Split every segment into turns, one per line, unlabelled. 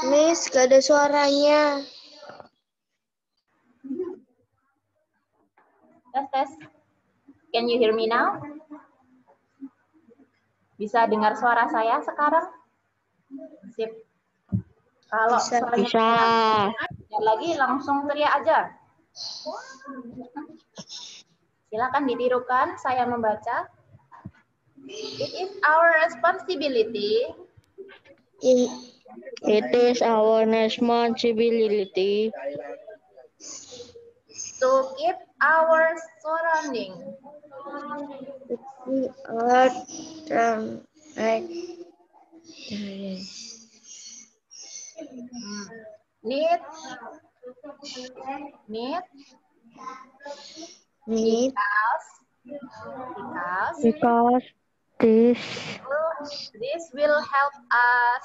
Miss, gak ada suaranya.
Tes. Can you hear me now? Bisa dengar suara saya sekarang? Sip. Kalau suaranya lagi langsung teriak aja. Silakan ditirukan, saya membaca. It is our responsibility.
It is our responsibility
To keep our surrounding. Need
because this
will help us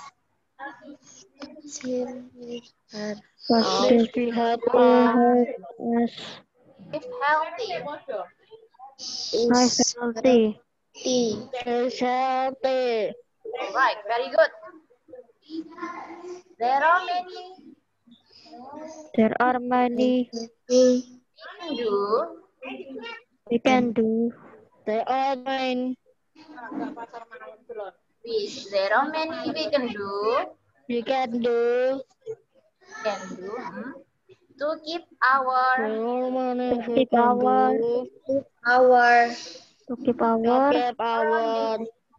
will help us
live healthy.
healthy.
Right, very good. There are many
we can do. There are many
there are many we can do.
we can do.
To keep our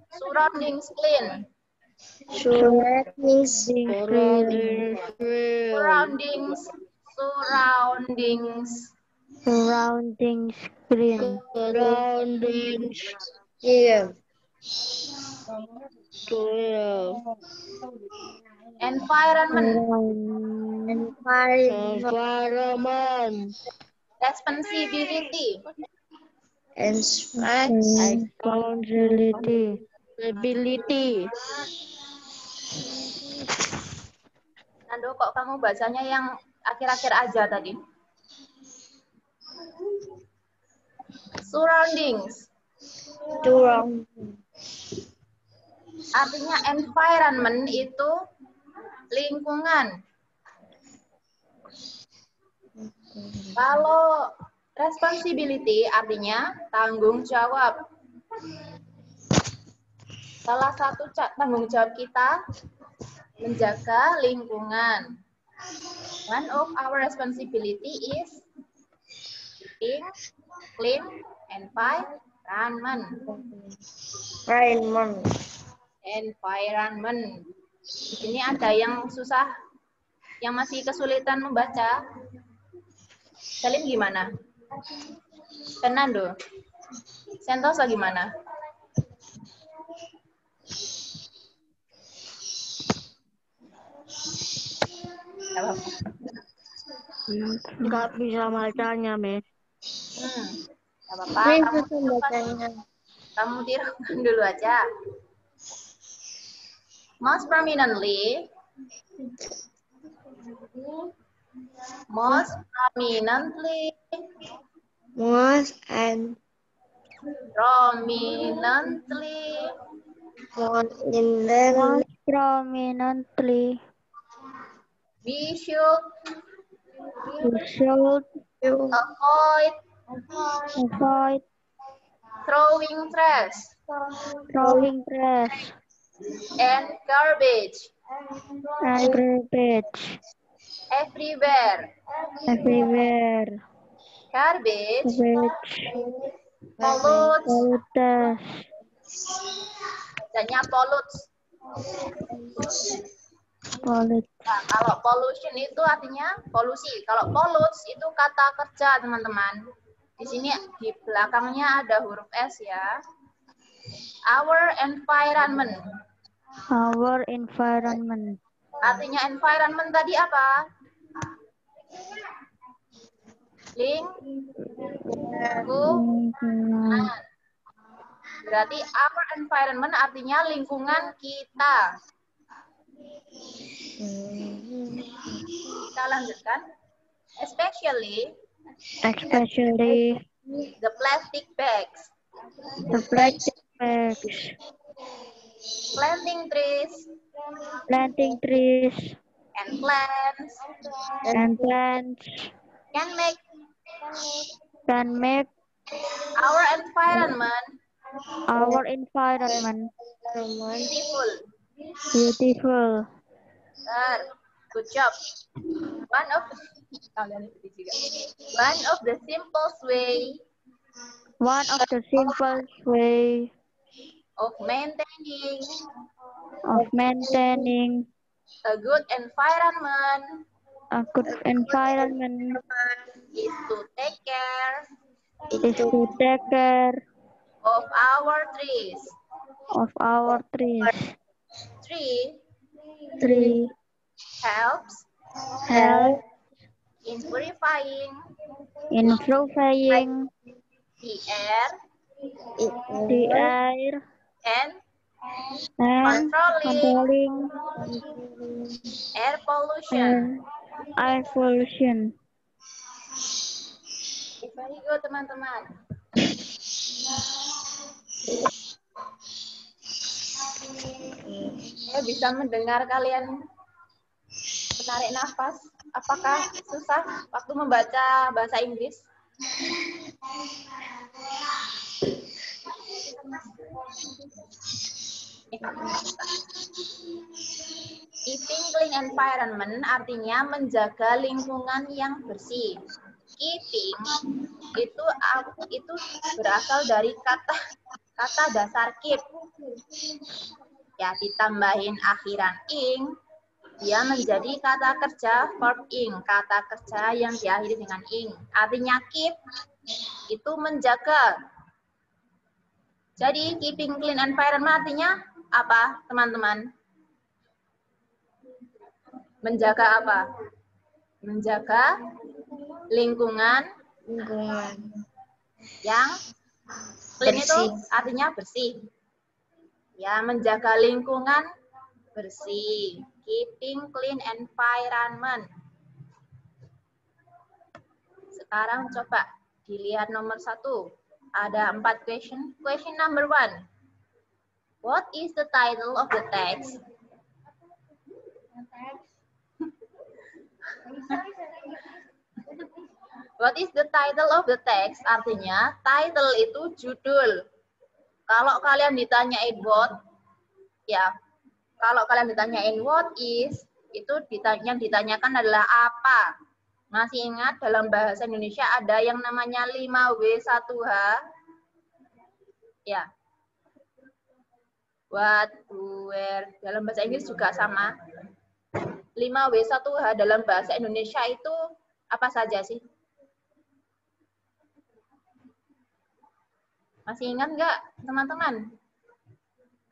surroundings clean.
Surroundings green.
Environment. Responsibility.
Ability.
Nando, kok kamu bacanya yang akhir-akhir aja tadi? Surroundings. Artinya environment itu lingkungan. Kalau responsibility artinya tanggung jawab. Salah satu tanggung jawab kita menjaga lingkungan. One of our responsibility is keeping clean environment. Di sini ada yang susah, yang masih kesulitan membaca. Salim gimana? Fernando? Sentosa gimana?
Nggak bisa bacanya, Miss.
Nggak apa-apa, kamu tirukan dulu aja. Most prominently, we should avoid throwing trash and garbage everywhere. Garbage pollutes. Bacanya pollutes. Nah, kalau pollution itu artinya polusi. Kalau pollutes itu kata kerja, teman-teman. Di sini di belakangnya ada huruf S ya. Our environment. Artinya environment tadi apa? Lingkungan. Berarti our environment artinya lingkungan kita. Kita lanjutkan. Especially the plastic bags. Planting trees and plants
and plants
can make
can make
our environment
our environment
beautiful.
beautiful.
Good job. One of the simplest way
One of the simplest way
of
maintaining
a good environment
a good environment
is to take care
is to take care
of our trees.
of our trees.
Tree
Tree
helps
help
in purifying
improving
the air
the air
and
and
controlling
controlling
air pollution.
air pollution.
Very good, teman-teman. Saya bisa mendengar kalian menarik nafas. Apakah susah waktu membaca bahasa Inggris? Keeping clean environment artinya menjaga lingkungan yang bersih. Keeping itu berasal dari kata dasar keep. Ya, ditambahin akhiran ing, dia menjadi kata kerja verb ing, kata kerja yang diakhiri dengan ing. Artinya keep itu menjaga. Jadi keeping clean environment artinya apa, teman-teman? Menjaga apa? Menjaga lingkungan yang clean itu artinya bersih. Ya, menjaga lingkungan bersih. Keeping clean environment. Sekarang coba dilihat nomor 1. Ada 4 question. Question number 1. What is the title of the text? What is the title of the text? Artinya, title itu judul. Kalau kalian ditanyain what, ya, kalau kalian ditanyain what is, itu yang ditanyakan adalah apa. Masih ingat dalam bahasa Indonesia ada yang namanya 5W1H? Ya. What, who, where. Dalam bahasa Inggris juga sama. 5W1H dalam bahasa Indonesia itu apa saja sih? Masih ingat nggak, teman-teman?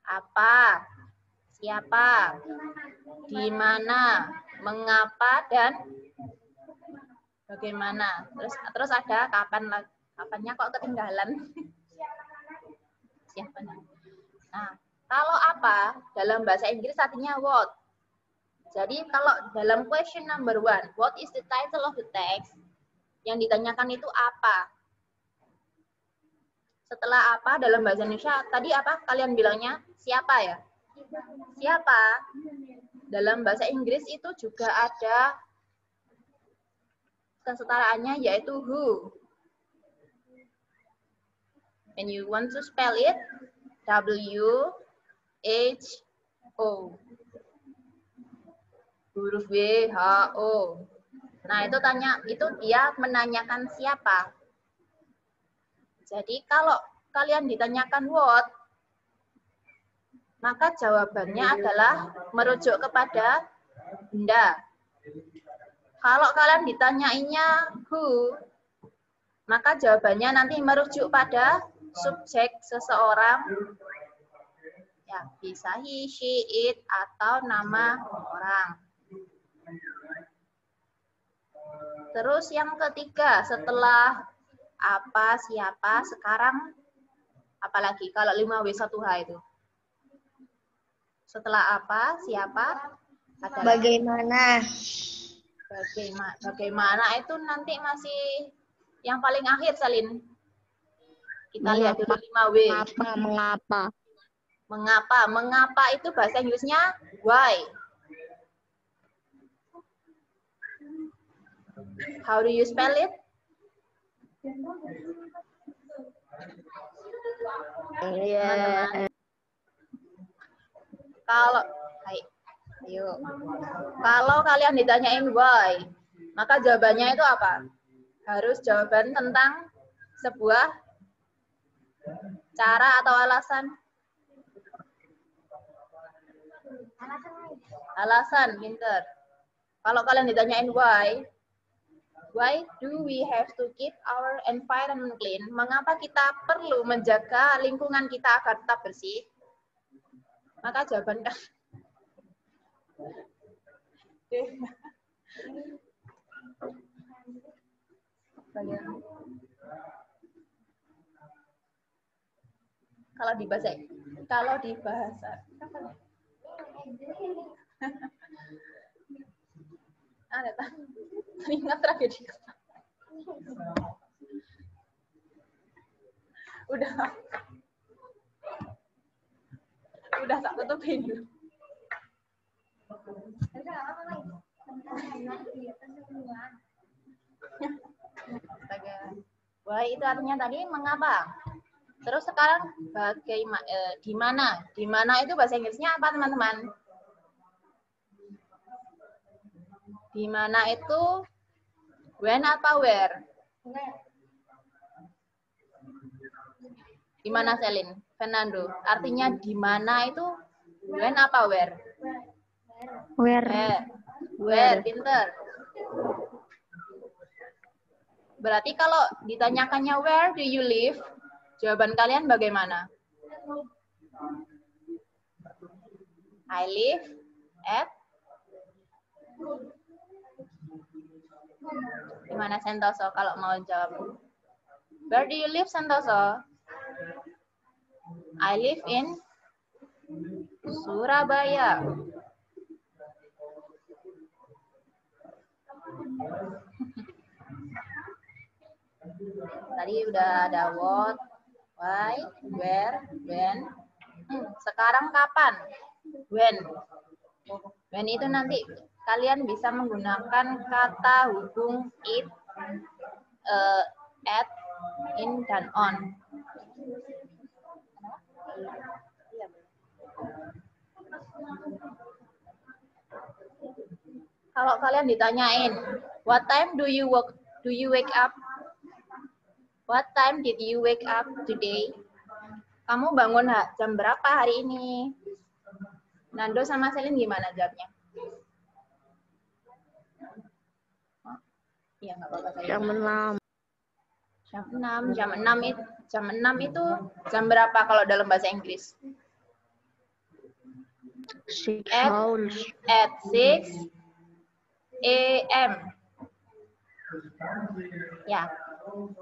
Apa, siapa, di mana, mengapa, dan bagaimana. Terus ada kapan, kapannya kok ketinggalan. Siapa? Nah, kalau apa dalam bahasa Inggris artinya what. Jadi kalau dalam question number 1, what is the title of the text? Yang ditanyakan itu apa? Setelah apa dalam bahasa Indonesia, tadi apa kalian bilangnya? Siapa ya? Siapa? Dalam bahasa Inggris itu juga ada kesetaraannya yaitu who. And you want to spell it? W-H-O. Huruf W-H-O. Nah, itu dia menanyakan siapa. Jadi kalau kalian ditanyakan what, maka jawabannya adalah merujuk kepada benda. Kalau kalian ditanyainnya who, maka jawabannya nanti merujuk pada subjek seseorang. Ya, bisa he, she, it, atau nama orang. Terus yang ketiga, setelah apa, siapa, sekarang apalagi kalau 5W1H itu. Setelah apa, siapa,
Bagaimana?
Bagaimana itu nanti masih yang paling akhir, Salin. Kita lihat dulu 5W.
Mengapa?
Mengapa itu bahasa Inggrisnya why. How do you spell it? Teman-teman. Kalau kalian ditanyain why, maka jawabannya itu apa? Harus jawaban tentang sebuah cara atau alasan. Alasan, pinter. Kalau kalian ditanyain why do we have to keep our environment clean? Mengapa kita perlu menjaga lingkungan kita agar tetap bersih? Maka jawaban kalau di bahasa ada teringat tragedi. Udah tak tutupin dulu. Wah, itu artinya tadi mengapa. Terus sekarang bagaimana? Di mana? Di mana itu bahasa Inggrisnya apa, teman-teman? Di mana itu when apa where? Di mana, Selin? Fernando. Artinya di mana itu when apa where? Where, pinter. Berarti kalau ditanyakannya where do you live? Jawaban kalian bagaimana? I live at. Gimana Sentoso kalau mau jawab? Where do you live, Sentoso? I live in Surabaya. Tadi udah ada what, why, where, when. Sekarang kapan? When. When itu nanti kalian bisa menggunakan kata hubung it, at, in, dan on. Kalau kalian ditanyain, what time do you wake up? What time did you wake up today? Kamu bangun jam berapa hari ini? Nando sama Selin gimana jawabnya? Iya, nggak apa-apa.
Jam 6.
Jam 6 itu jam berapa kalau dalam bahasa Inggris?
6 hours.
At 6 a.m. Ya,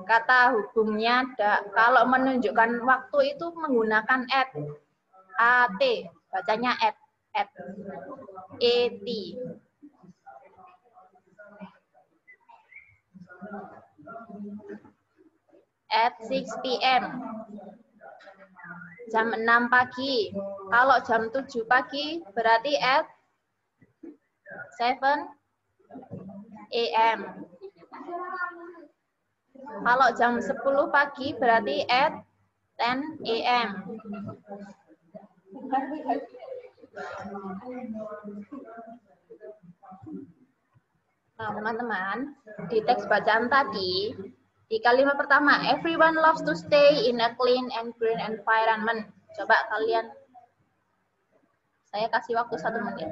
kata hubungnya kalau menunjukkan waktu itu menggunakan at, bacanya at, at 6 p.m. Jam 6 pagi. Kalau jam 7 pagi berarti at 7 a.m. Kalau jam 10 pagi berarti at 10 a.m. Nah, teman-teman, di teks bacaan tadi, di kalimat pertama, everyone loves to stay in a clean and green environment. Coba kalian, saya kasih waktu 1 menit.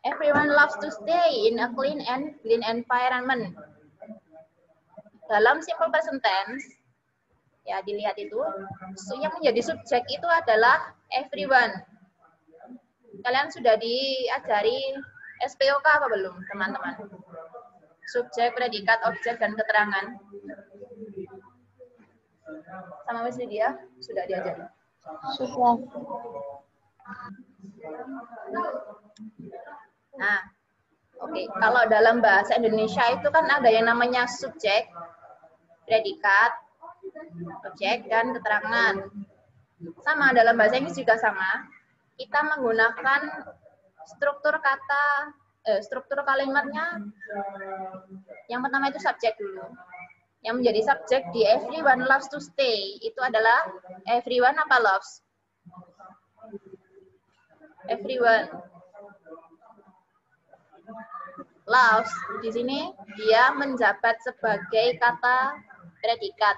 Everyone loves to stay in a clean and green environment. Dalam simple present tense, ya dilihat itu, yang menjadi subjek itu adalah everyone. Kalian sudah diajari SPOK apa belum, teman-teman? Subjek, predikat, objek, dan keterangan. Sama Miss Lydia sudah diajari?
Sudah.
Nah, oke. Kalau dalam bahasa Indonesia itu kan ada yang namanya subjek, predikat, objek, dan keterangan. Sama dalam bahasa Inggris juga sama. Kita menggunakan struktur kalimatnya yang pertama itu subjek dulu. Yang menjadi subjek di everyone loves to stay itu adalah everyone apa loves? Everyone loves. Di sini dia menjabat sebagai kata predikat.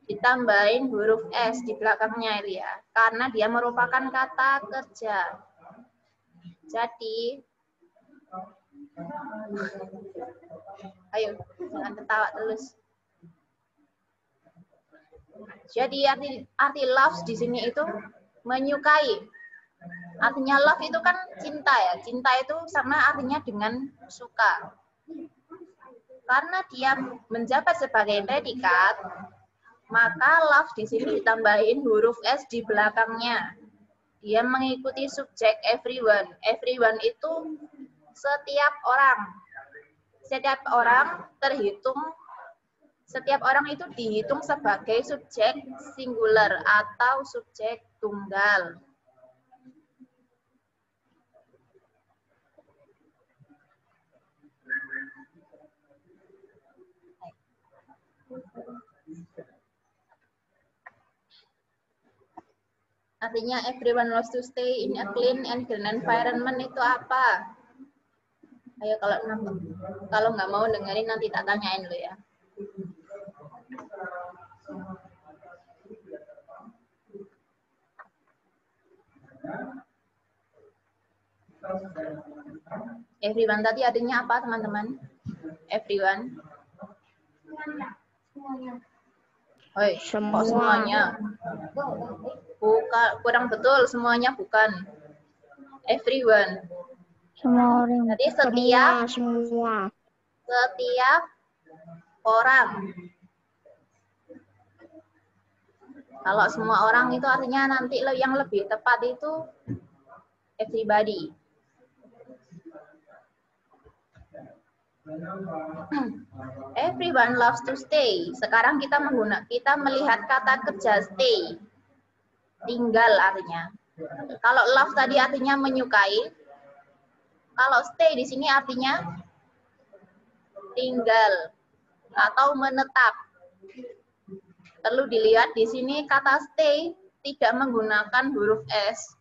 Ditambahin huruf S di belakangnya itu ya, karena dia merupakan kata kerja. Jadi, ayo jangan ketawa terus. Jadi arti loves di sini itu menyukai. Artinya love itu kan cinta ya. Cinta itu sama artinya dengan suka. Karena dia menjabat sebagai predikat, maka love di sini ditambahin huruf S di belakangnya. Dia mengikuti subjek everyone. Everyone itu setiap orang. Setiap orang setiap orang itu dihitung sebagai subjek singular atau subjek tunggal. Artinya everyone loves to stay in a clean and green environment itu apa? Ayo kalau nggak mau dengerin nanti tak tanyain lo ya. Everyone tadi artinya apa teman-teman? Everyone. Oi, kok semuanya? Bukan, kurang betul, semuanya bukan. Everyone.
Semua orang.
Jadi setiap orang. Kalau semua orang itu artinya nanti yang lebih tepat itu everybody. Everyone loves to stay. Sekarang kita melihat kata kerja stay. Tinggal artinya. Kalau love tadi artinya menyukai. Kalau stay di sini artinya tinggal atau menetap. Perlu dilihat di sini kata stay tidak menggunakan huruf S.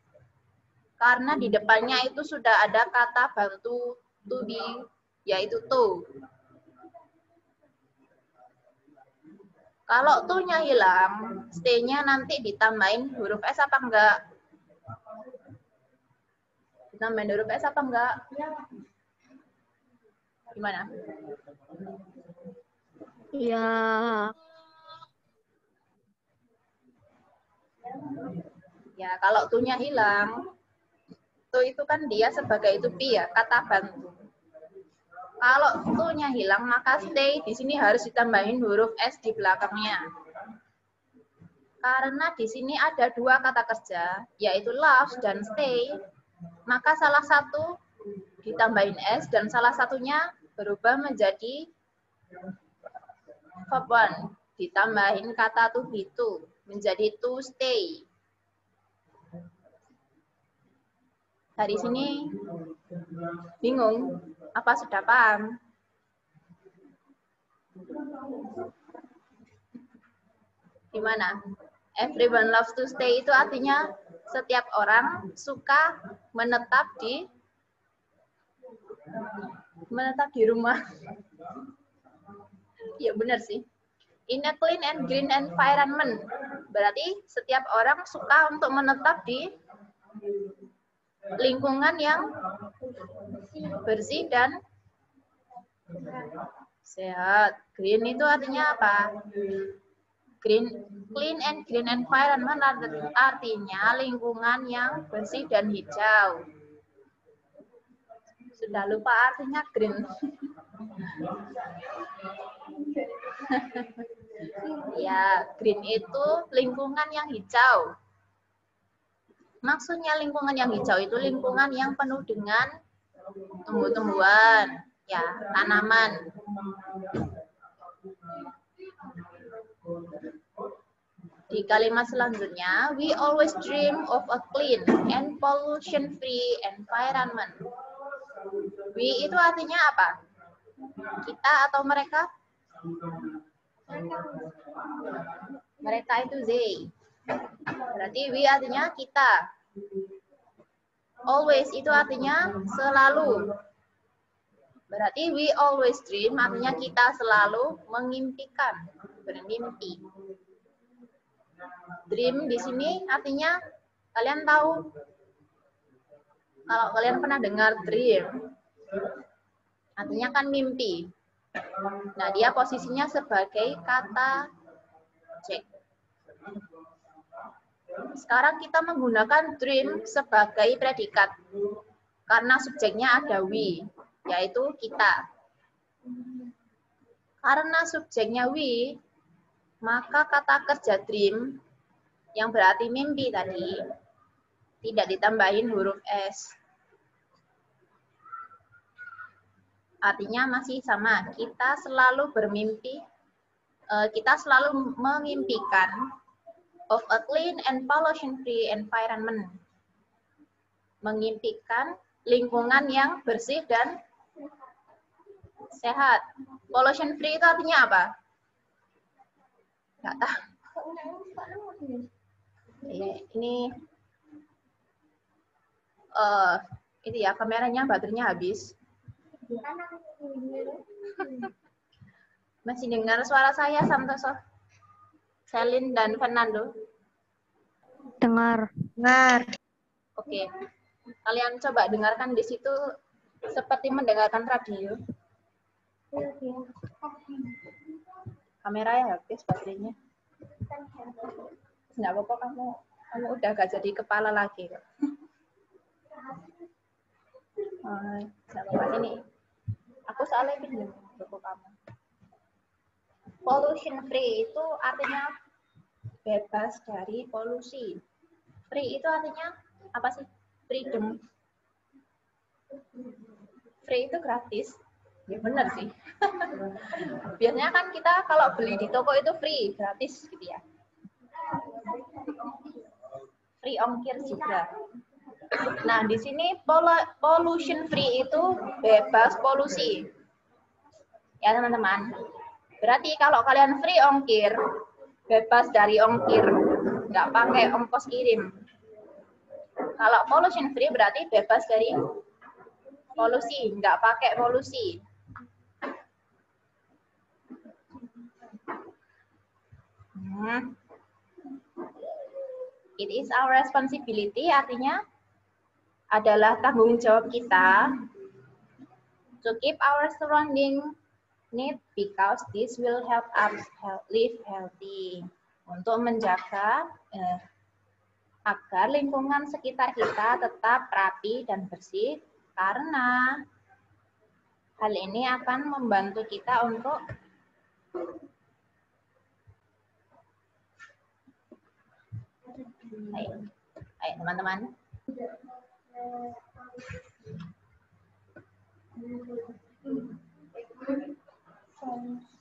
Karena di depannya itu sudah ada kata bantu to be, yaitu to. Kalau to-nya hilang, stay-nya nanti ditambahin huruf S apa enggak? Ditambahin huruf S apa enggak? Gimana?
Ya.
Ya, kalau to-nya hilang, to itu kan dia sebagai to be ya, kata bantu. Kalau to-nya hilang, maka stay di sini harus ditambahin huruf S di belakangnya. Karena di sini ada dua kata kerja, yaitu love dan stay, maka salah satu ditambahin S dan salah satunya berubah menjadi verb one. Ditambahin kata to be to, menjadi to stay. Dari sini bingung? Apa sudah paham? Gimana? Everyone loves to stay itu artinya setiap orang suka menetap di rumah. Ya benar sih. In a clean and green environment. Berarti setiap orang suka untuk menetap di lingkungan yang bersih dan sehat. Green itu artinya apa? Clean and green environment artinya lingkungan yang bersih dan hijau. Sudah lupa artinya green. Ya, green itu lingkungan yang hijau. Maksudnya lingkungan yang hijau itu lingkungan yang penuh dengan tumbuh-tumbuhan, ya, tanaman. Di kalimat selanjutnya, we always dream of a clean and pollution-free environment. We itu artinya apa? Kita atau mereka? Mereka itu they. Berarti we artinya kita. Always itu artinya selalu. Berarti we always dream artinya kita selalu mengimpikan, bermimpi. Dream di sini artinya kalian tahu, kalau kalian pernah dengar dream, artinya kan mimpi. Nah, dia posisinya sebagai kata objek. Sekarang kita menggunakan dream sebagai predikat karena subjeknya ada we, yaitu kita. Karena subjeknya we, maka kata kerja dream yang berarti mimpi tadi tidak ditambahin huruf S. Artinya masih sama, kita selalu bermimpi, kita selalu mengimpikan of a clean and pollution-free environment. Mengimpikan lingkungan yang bersih dan sehat. Pollution-free itu artinya apa? Nggak tahu. Ini ya kameranya baterainya habis. Masih dengar suara saya, Santoso, Selin dan Fernando?
Dengar.
Dengar.
Oke. Kalian coba dengarkan di situ seperti mendengarkan radio. Kameranya habis baterainya. Nggak apa-apa, kamu udah gak jadi kepala lagi. Nggak apa-apa, ini aku soalnya pinjam buku kamu. Pollution free itu artinya bebas dari polusi. Free itu artinya apa sih? Freedom. Free itu gratis. Ya benar sih. Biasanya kan kita kalau beli di toko itu free, gratis gitu ya. Free ongkir juga. Nah, di sini pollution free itu bebas polusi. Ya, teman-teman. Berarti kalau kalian free ongkir, bebas dari ongkir, nggak pakai ongkos kirim. Kalau pollution free berarti bebas dari polusi, nggak pakai polusi. It is our responsibility, artinya adalah tanggung jawab kita to keep our surrounding neat because this will help us live healthy. Untuk menjaga agar lingkungan sekitar kita tetap rapi dan bersih, karena hal ini akan membantu kita untuk Ayo teman-teman.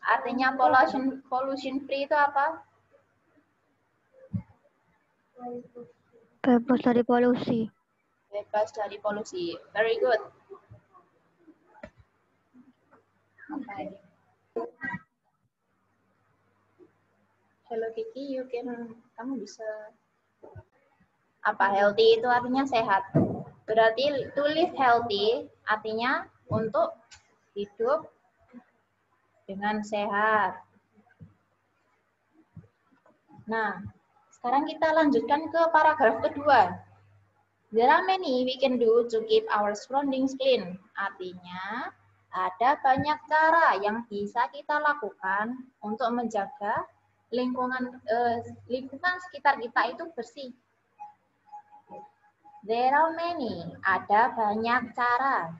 Artinya pollution free itu apa?
Bebas dari polusi.
Bebas dari polusi. Very good. Okay. Hello Kiki, kamu bisa apa? Healthy itu artinya sehat. Berarti to live healthy artinya untuk hidup dengan sehat. Nah, sekarang kita lanjutkan ke paragraf kedua. There are many we can do to keep our surroundings clean. Artinya, ada banyak cara yang bisa kita lakukan untuk menjaga lingkungan sekitar kita itu bersih. There are many, ada banyak cara.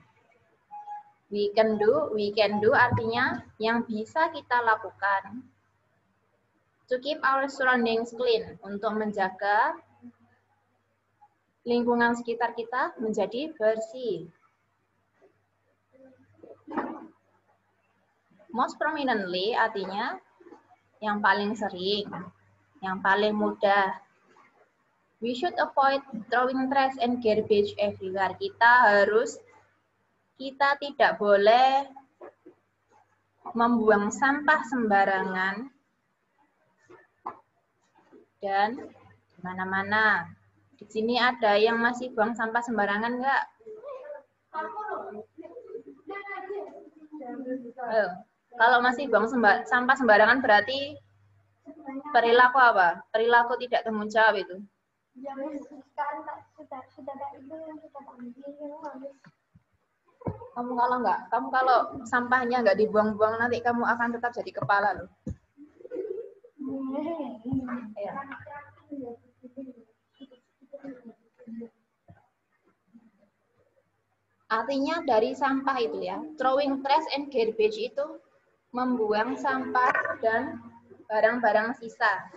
We can do artinya yang bisa kita lakukan. To keep our surroundings clean, untuk menjaga lingkungan sekitar kita menjadi bersih. Most prominently artinya yang paling sering. Yang paling mudah. We should avoid throwing trash and garbage everywhere. Kita tidak boleh membuang sampah sembarangan dan di mana-mana. Di sini ada yang masih buang sampah sembarangan nggak? Kalau masih buang sampah sembarangan berarti perilaku apa? Perilaku tidak tanggung jawab itu. Kamu kalau sampahnya nggak dibuang-buang nanti kamu akan tetap jadi kepala loh. Ya. Artinya dari sampah itu ya, throwing trash and garbage itu membuang sampah dan barang-barang sisa.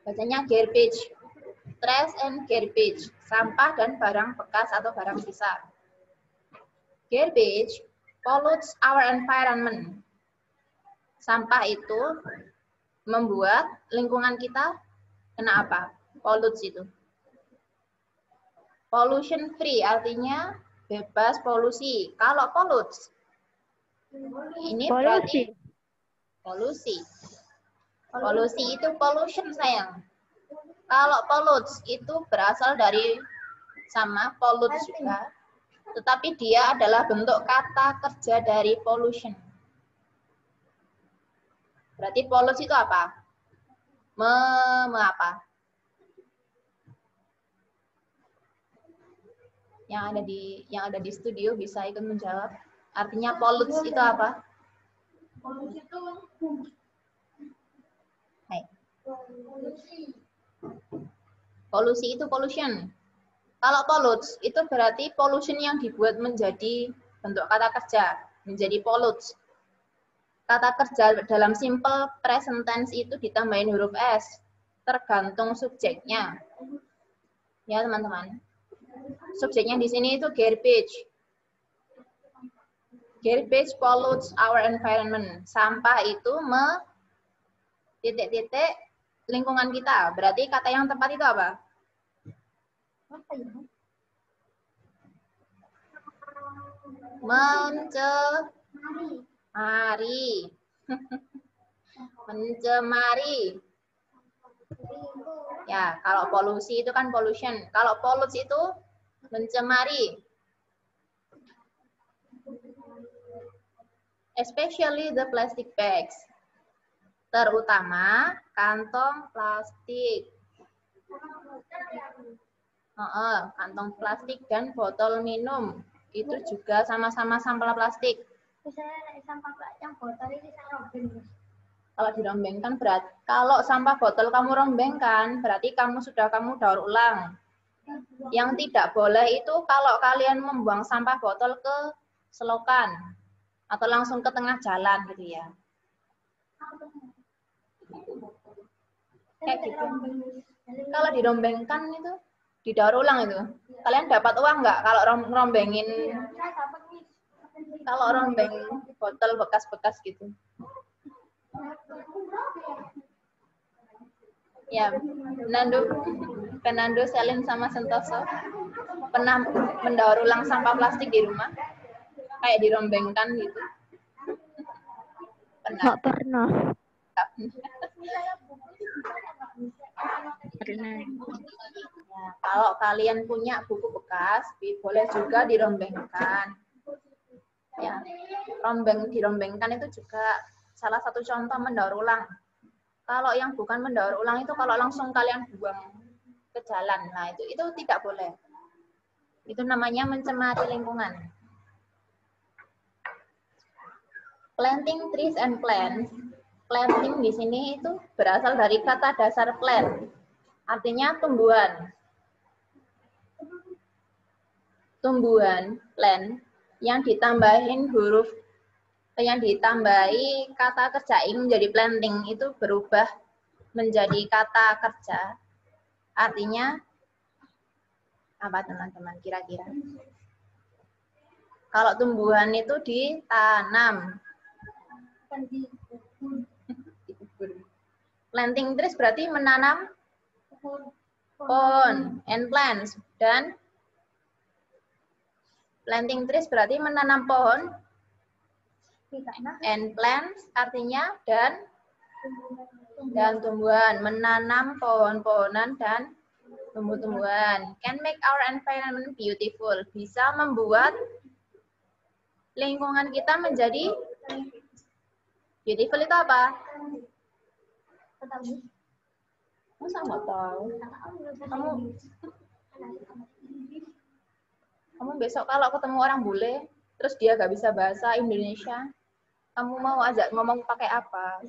Bacanya garbage, trash and garbage, sampah dan barang bekas atau barang sisa. Garbage pollutes our environment. Sampah itu membuat lingkungan kita kena apa? Pollutes itu. Pollution free artinya bebas polusi. Kalau pollutes, ini berarti polusi. Polusi itu pollution sayang. Kalau pollutes itu berasal dari sama pollutes juga, tetapi dia adalah bentuk kata kerja dari pollution. Berarti pollutes itu apa? Apa? Yang ada di studio bisa ikut menjawab. Artinya pollutes itu apa? Pollutes itu polusi itu pollution. Kalau pollutes itu berarti pollution yang dibuat menjadi bentuk kata kerja, menjadi pollutes. Kata kerja dalam simple present tense itu ditambahin huruf S, tergantung subjeknya. Ya teman-teman. Subjeknya di sini itu garbage. Garbage pollutes our environment. Sampah itu titik-titik lingkungan kita. Berarti kata yang tepat itu apa? Mencemari. Mencemari. Ya, kalau polusi itu kan pollution. Kalau pollutes itu mencemari. Especially the plastic bags. Terutama kantong plastik. Kantong plastik dan botol minum. Itu juga sama-sama sampah plastik.
Misalnya sampah yang botol ini saya rombeng.
Kalau dirombengkan berarti, kalau sampah botol kamu rombengkan, berarti kamu daur ulang. Yang tidak boleh itu kalau kalian membuang sampah botol ke selokan atau langsung ke tengah jalan gitu ya. Kayak gitu. Kalau dirombengkan itu, didaur ulang itu. Kalian dapat uang nggak kalau rombengin? Kalau rombeng botol bekas-bekas gitu. Ya, Fernando, Selin sama Sentoso pernah mendaur ulang sampah plastik di rumah? Kayak dirombengkan gitu?
Nggak pernah.
Ya, kalau kalian punya buku bekas, boleh juga dirombengkan. Ya, dirombengkan itu juga salah satu contoh mendaur ulang. Kalau yang bukan mendaur ulang itu kalau langsung kalian buang ke jalan, nah itu tidak boleh. Itu namanya mencemari lingkungan. Planting trees and plants. Planting di sini itu berasal dari kata dasar plant. Artinya tumbuhan. Tumbuhan, plant, yang ditambahin ditambahi kata kerja ing menjadi planting itu berubah menjadi kata kerja. Artinya apa teman-teman kira-kira? Kalau tumbuhan itu ditanam. Planting trees berarti menanam pohon and plants. Dan planting trees berarti menanam pohon and plants artinya dan tumbuhan. Menanam pohon-pohonan dan tumbuh-tumbuhan. Can make our environment beautiful. Bisa membuat lingkungan kita menjadi beautiful. Itu apa? Masa nggak tahu? Kamu besok kalau ketemu orang bule, terus dia nggak bisa bahasa Indonesia, kamu mau ajak ngomong pakai apa?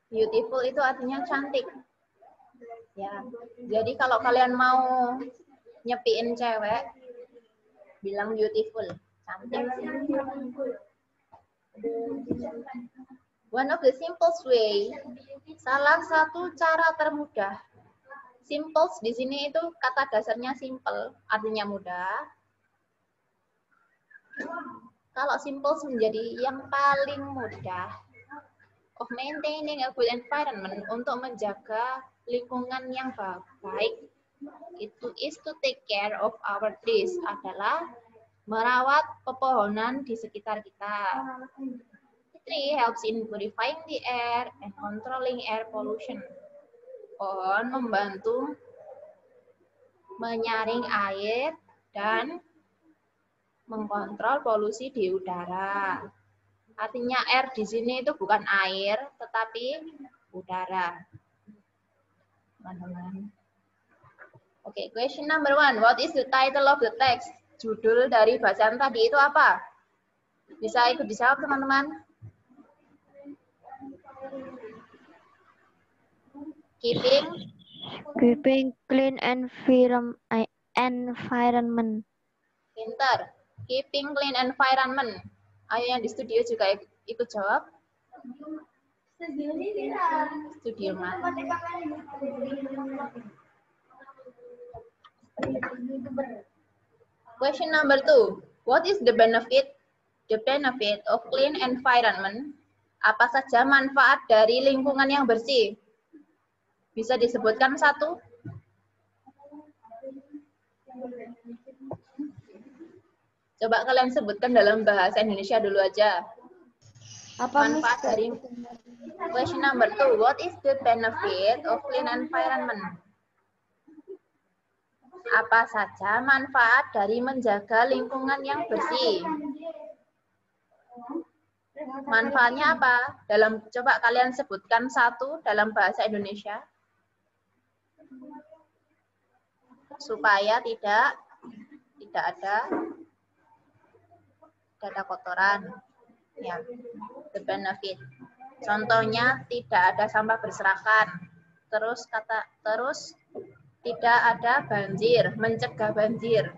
Beautiful itu artinya cantik. Ya, jadi kalau kalian mau nyepiin cewek, bilang beautiful, cantik. One of the simplest way, salah satu cara termudah. Simple di sini itu kata dasarnya simple, artinya mudah. Kalau simple menjadi yang paling mudah. Of maintaining a good environment, untuk menjaga lingkungan yang baik. Itu is to take care of our trees, adalah merawat pepohonan di sekitar kita. Tree helps in purifying the air and controlling air pollution. Pohon membantu menyaring air dan mengkontrol polusi di udara. Artinya air di sini itu bukan air, tetapi udara. Teman-teman. Oke, question number 1. What is the title of the text? Judul dari bacaan tadi itu apa? Bisa ikut dijawab, teman-teman.
Keeping clean environment.
Pinter. Keeping clean environment. Ayo yang di studio juga ikut jawab. Studio mana? Question number 2. What is the benefit? The benefit of clean environment. Apa saja manfaat dari lingkungan yang bersih? Bisa disebutkan satu? Coba kalian sebutkan dalam bahasa Indonesia dulu aja. Apa manfaat dari question number 2? What is the benefit of clean environment? Apa saja manfaat dari menjaga lingkungan yang bersih? Manfaatnya apa? Coba kalian sebutkan satu dalam bahasa Indonesia. Supaya tidak ada kotoran. Ya, the benefit. Contohnya tidak ada sampah berserakan. Terus tidak ada banjir, mencegah banjir.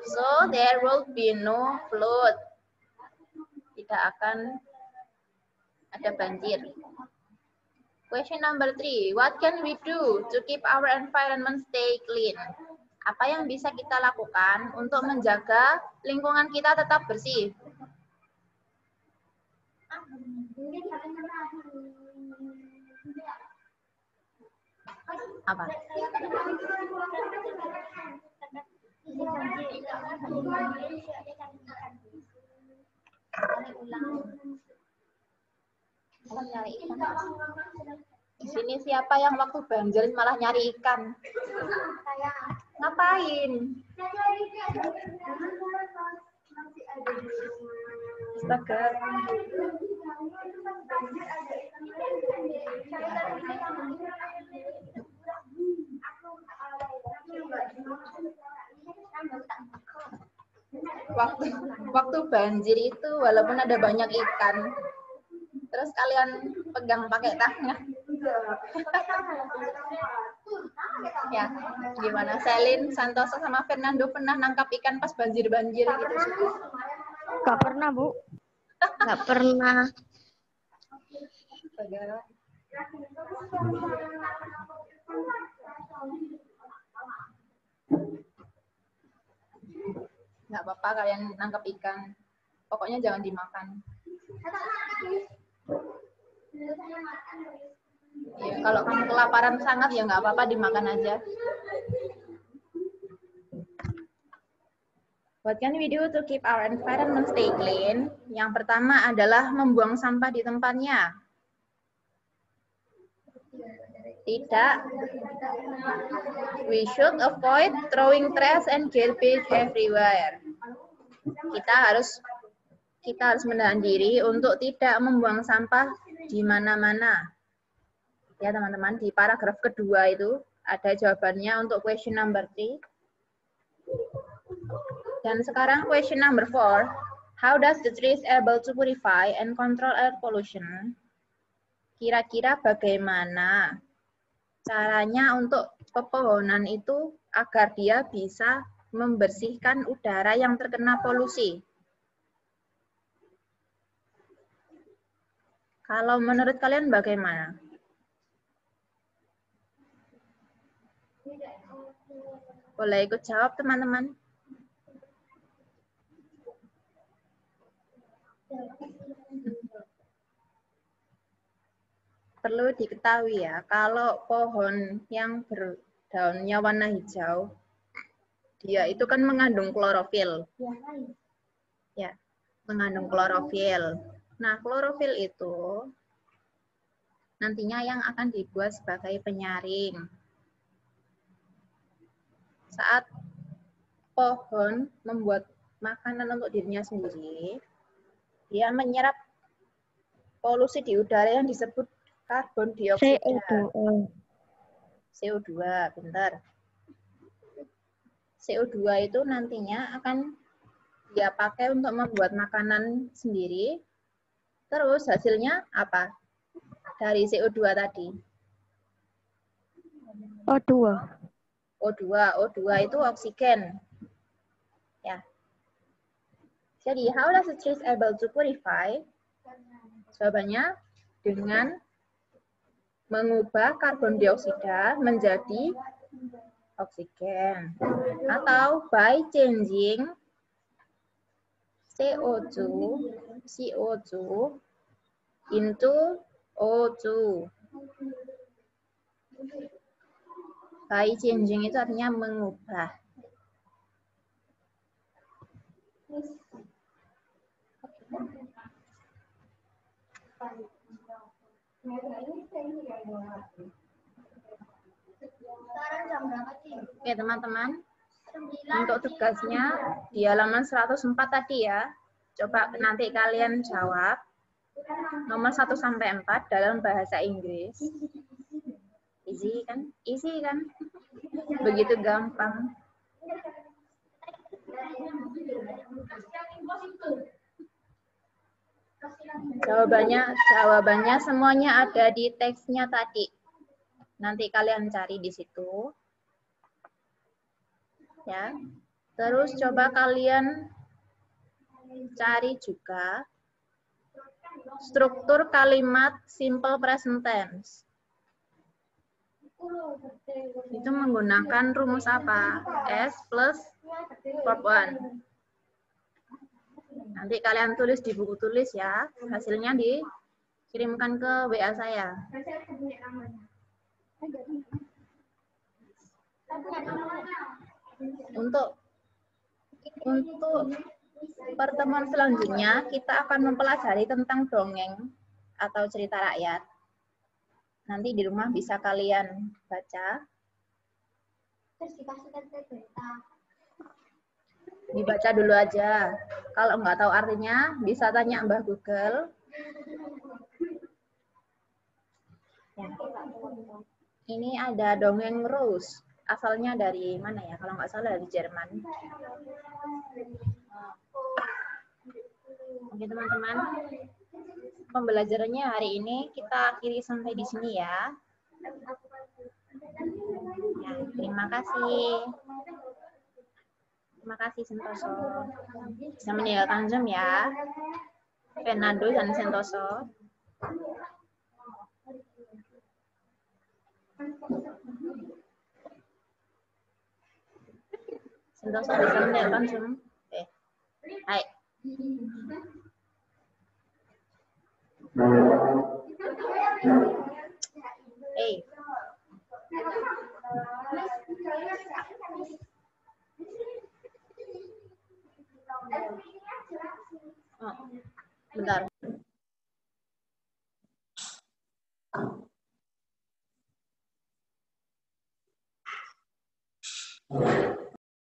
So there will be no flood. Tidak akan ada banjir. Question number 3. What can we do to keep our environment stay clean? Apa yang bisa kita lakukan untuk menjaga lingkungan kita tetap bersih? Apa? Di sini siapa yang waktu banjir malah nyari ikan? Ngapain? Astaga. Waktu banjir itu walaupun ada banyak ikan, terus kalian pegang pakai tangan. Ya, gimana? Selin, Santoso sama Fernando pernah nangkap ikan pas banjir-banjir gitu?
Gak pernah, Bu. Gak pernah.
apa-apa kalian nangkep ikan. Pokoknya jangan dimakan. Ya, kalau kamu kelaparan sangat ya nggak apa-apa dimakan aja. What can we do to keep our environment stay clean? Yang pertama adalah membuang sampah di tempatnya. Tidak. We should avoid throwing trash and garbage everywhere. Kita harus menahan diri untuk tidak membuang sampah di mana-mana. Ya teman-teman, di paragraf kedua itu ada jawabannya untuk question number 3. Dan sekarang question number 4. How does the trees able to purify and control air pollution? Kira-kira bagaimana caranya untuk pepohonan itu agar dia bisa membersihkan udara yang terkena polusi? Kalau menurut kalian bagaimana? Boleh ikut jawab teman-teman. Perlu diketahui ya, kalau pohon yang berdaunnya warna hijau, dia itu kan mengandung klorofil. Ya, mengandung klorofil. Nah, klorofil itu nantinya yang akan dibuat sebagai penyaring. Saat pohon membuat makanan untuk dirinya sendiri, dia menyerap polusi di udara yang disebut karbon dioksida. CO2, bentar. CO2 itu nantinya akan dia pakai untuk membuat makanan sendiri. Terus hasilnya apa? Dari CO2 tadi.
O2.
O2 itu oksigen. Ya. Jadi, how does the trees able to purify? Jawabannya dengan mengubah karbon dioksida menjadi oksigen, atau by changing CO2 into O2. By changing itu artinya mengubah. Oke teman-teman, untuk tugasnya di halaman 104 tadi ya. Coba nanti kalian jawab nomor 1 sampai 4 dalam bahasa Inggris. Easy kan? Easy kan? Begitu gampang. Jawabannya semuanya ada di teksnya tadi. Nanti kalian cari di situ. Ya. Terus coba kalian cari juga struktur kalimat simple present tense. Itu menggunakan rumus apa? S plus verb 1. Nanti kalian tulis di buku tulis ya. Hasilnya dikirimkan ke WA saya. Untuk pertemuan selanjutnya, kita akan mempelajari tentang dongeng atau cerita rakyat. Nanti di rumah bisa kalian baca. Dibaca dulu aja. Kalau nggak tahu artinya, bisa tanya Mbah Google. Ya. Ini ada dongeng Rose. Asalnya dari mana ya? Kalau nggak salah dari Jerman. Oke teman-teman. Pembelajarannya hari ini kita akhiri sampai di sini ya. Ya, terima kasih. Terima kasih Sentoso. Bisa meninggalkan Zoom ya. Fernando dan Sentoso. Sentoso bisa meninggalkan Zoom. Hai. Hey. Oh, bentar.